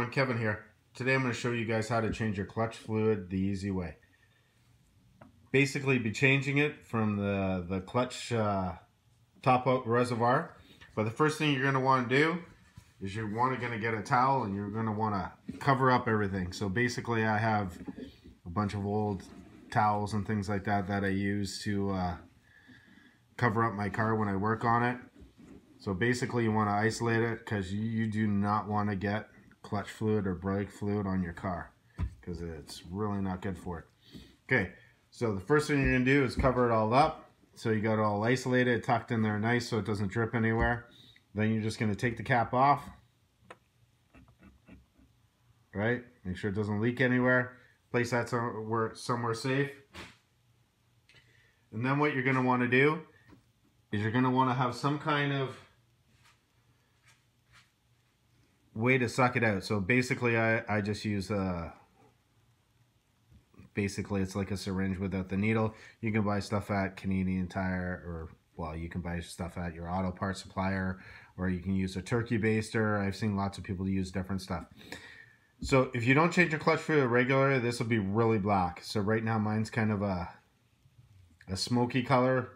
everyone, Kevin here. Today I'm going to show you guys how to change your clutch fluid the easy way. Basically be changing it from the clutch top out reservoir. But the first thing you're going to want to do is you're going to get a towel and you're going to want to cover up everything. So basically I have a bunch of old towels and things like that I use to cover up my car when I work on it. So basically you want to isolate it because you do not want to get clutch fluid or brake fluid on your car because it's really not good for it. Okay, so the first thing you're going to do is cover it all up. So you got it all isolated, tucked in there nice so it doesn't drip anywhere. Then you're just going to take the cap off. Right? Make sure it doesn't leak anywhere. Place that somewhere safe. And then what you're going to want to do is you're going to want to have some kind of way to suck it out. So basically I just use basically it's like a syringe without the needle. You can buy stuff at Canadian Tire, or well, you can buy stuff at your auto parts supplier, or you can use a turkey baster. I've seen lots of people use different stuff. So if you don't change your clutch fluid regularly, this will be really black. So right now mine's kind of a smoky color.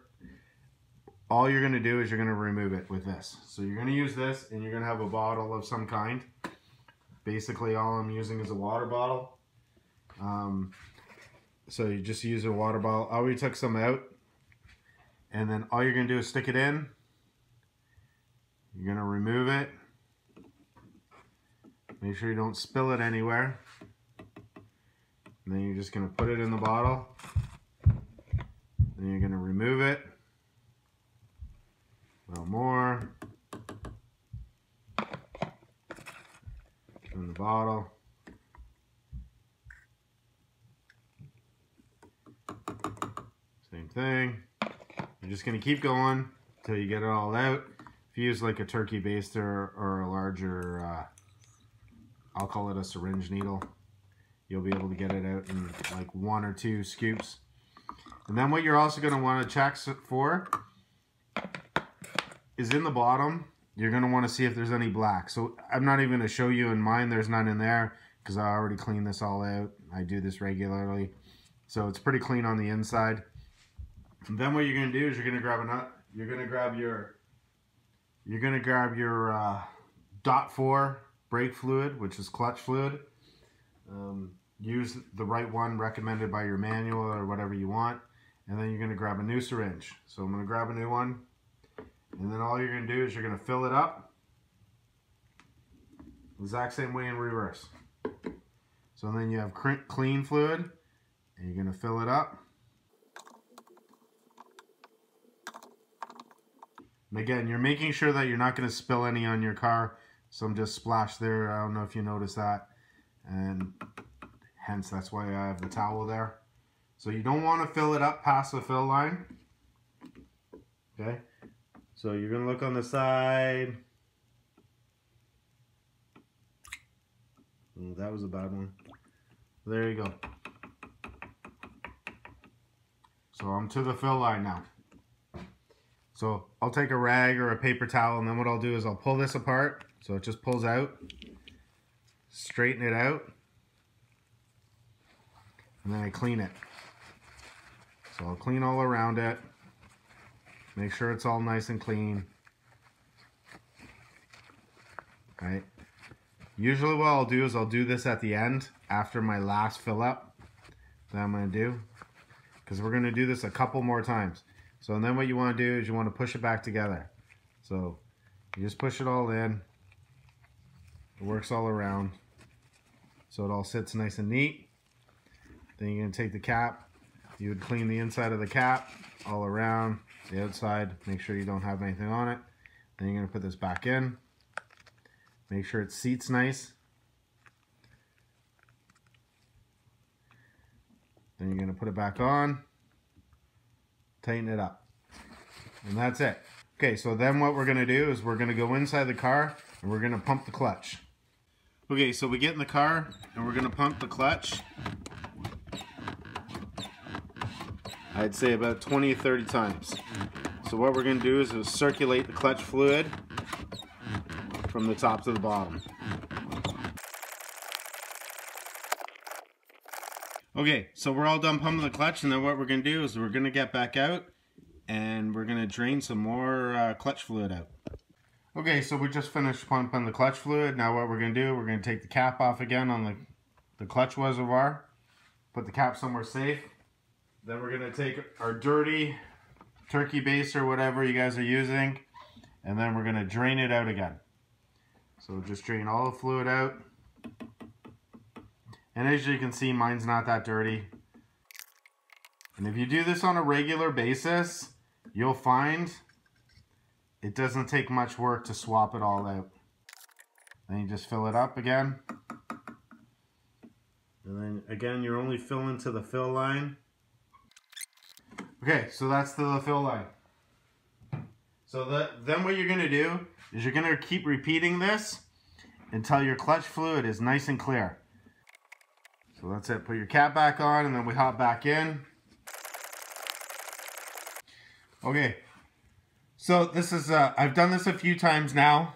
All you're going to do is you're going to remove it with this. So you're going to use this and you're going to have a bottle of some kind. Basically all I'm using is a water bottle. So you just use a water bottle. I already took some out. And then all you're going to do is stick it in. You're going to remove it. Make sure you don't spill it anywhere. And then you're just going to put it in the bottle. Then you're going to remove it. A little more. In the bottle. Same thing. You're just going to keep going until you get it all out. If you use like a turkey baster or a larger, I'll call it a syringe needle, you'll be able to get it out in like 1 or 2 scoops. And then what you're also going to want to check for is in the bottom, you're going to want to see if there's any black. So I'm not even going to show you in mine, there's none in there because I already cleaned this all out. I do this regularly. So it's pretty clean on the inside. And then what you're going to do is you're going to grab a nut. You're going to grab your .4 brake fluid, which is clutch fluid. Use the right one recommended by your manual or whatever you want. And then you're going to grab a new syringe. So I'm going to grab a new one. And then all you're going to do is you're going to fill it up. Exact same way in reverse. So then you have clean fluid. And you're going to fill it up. And again, you're making sure that you're not going to spill any on your car. Some just splashed there. I don't know if you noticed that. And hence, that's why I have the towel there. So you don't want to fill it up past the fill line. Okay. So you're going to look on the side. Oh, that was a bad one. There you go. So I'm to the fill line now. So I'll take a rag or a paper towel, and then what I'll do is I'll pull this apart so it just pulls out, straighten it out, and then I clean it. So I'll clean all around it, make sure it's all nice and clean. Right. Usually what I'll do is I'll do this at the end after my last fill up that I'm going to do, because we're going to do this a couple more times. So and then what you want to do is you want to push it back together. So you just push it all in. It works all around. So it all sits nice and neat. Then you're going to take the cap. You would clean the inside of the cap all around, the outside. Make sure you don't have anything on it. Then you're going to put this back in. Make sure it seats nice. Then you're going to put it back on. Tighten it up. And that's it. Okay, so then what we're going to do is we're going to go inside the car and we're going to pump the clutch. Okay, so we get in the car and we're going to pump the clutch. I'd say about 20 to 30 times. So what we're going to do is circulate the clutch fluid from the top to the bottom. Okay, so we're all done pumping the clutch, and then what we're going to do is we're going to get back out and we're going to drain some more clutch fluid out. Okay, so we just finished pumping the clutch fluid. Now what we're going to do, we're going to take the cap off again on the clutch reservoir, put the cap somewhere safe. Then we're going to take our dirty turkey base or whatever you guys are using, and then we're going to drain it out again. So just drain all the fluid out. And as you can see, mine's not that dirty. And if you do this on a regular basis, you'll find it doesn't take much work to swap it all out. Then you just fill it up again. And then again, you're only filling to the fill line. Okay, so that's the fill line. So then what you're gonna do is you're gonna keep repeating this until your clutch fluid is nice and clear. So that's it. Put your cap back on, and then we hop back in. Okay, so this is, I've done this a few times now,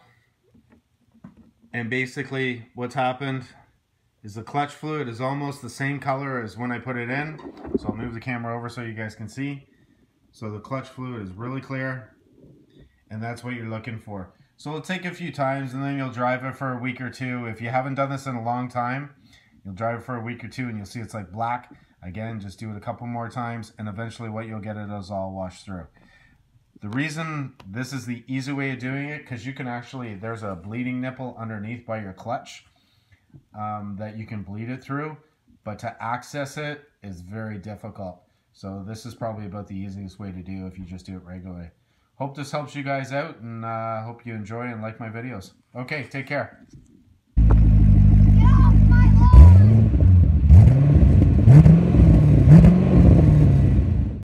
and basically what's happened is the clutch fluid is almost the same color as when I put it in. So I'll move the camera over so you guys can see. So the clutch fluid is really clear, and that's what you're looking for. So it'll take a few times, and then you'll drive it for a week or two. If you haven't done this in a long time, you'll drive it for a week or two and you'll see it's like black. Again, just do it a couple more times, and eventually what you'll get it is all washed through. The reason this is the easy way of doing it, because you can actually, there's a bleeding nipple underneath by your clutch that you can bleed it through, but to access it is very difficult. So this is probably about the easiest way to do if you just do it regularly. Hope this helps you guys out, and hope you enjoy and like my videos. Okay, take care.